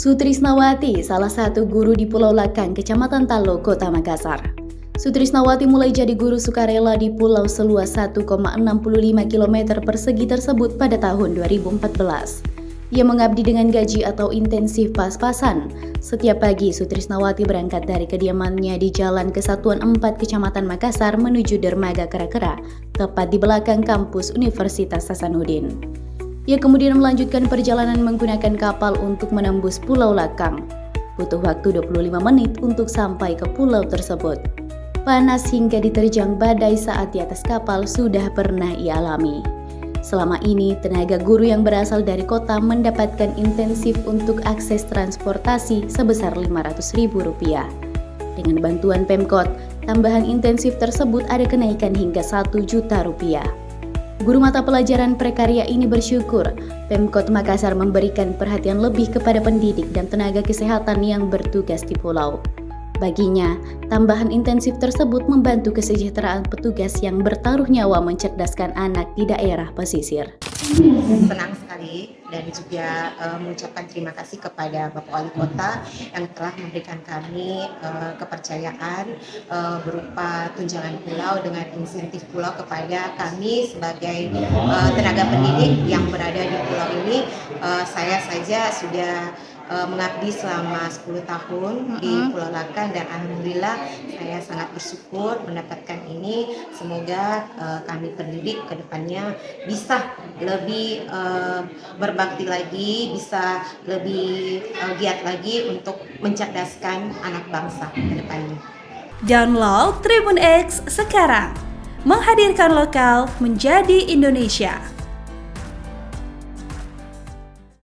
Sutrisnawati, salah satu guru di Pulau Lakang, Kecamatan Talo, Kota Makassar. Sutrisnawati mulai jadi guru sukarela di pulau seluas 1,65 km persegi tersebut pada tahun 2014. Ia mengabdi dengan gaji atau intensif pas-pasan. Setiap pagi, Sutrisnawati berangkat dari kediamannya di Jalan Kesatuan 4 Kecamatan Makassar menuju Dermaga Kera-Kera, tepat di belakang kampus Universitas Hasanuddin. Ia kemudian melanjutkan perjalanan menggunakan kapal untuk menembus Pulau Lakang. Butuh waktu 25 menit untuk sampai ke pulau tersebut. Panas hingga diterjang badai saat di atas kapal sudah pernah ia alami. Selama ini, tenaga guru yang berasal dari kota mendapatkan intensif untuk akses transportasi sebesar Rp500.000. Dengan bantuan Pemkot, tambahan intensif tersebut ada kenaikan hingga Rp1.000.000. Guru mata pelajaran prekarya ini bersyukur Pemkot Makassar memberikan perhatian lebih kepada pendidik dan tenaga kesehatan yang bertugas di pulau. Baginya, tambahan intensif tersebut membantu kesejahteraan petugas yang bertaruh nyawa mencerdaskan anak di daerah pesisir. Senang sekali dan juga mengucapkan terima kasih kepada Bapak Wali Kota yang telah memberikan kami kepercayaan berupa tunjangan pulau dengan insentif pulau kepada kami sebagai tenaga pendidik yang berada di pulau ini. Saya saja sudah mengabdi selama 10 tahun di Pulau Lakang dan alhamdulillah saya sangat bersyukur mendapatkan ini. Semoga kami pendidik ke depannya bisa lebih berbakti lagi, bisa lebih giat lagi untuk mencerdaskan anak bangsa ke depannya. Download Tribun X sekarang, menghadirkan lokal menjadi Indonesia.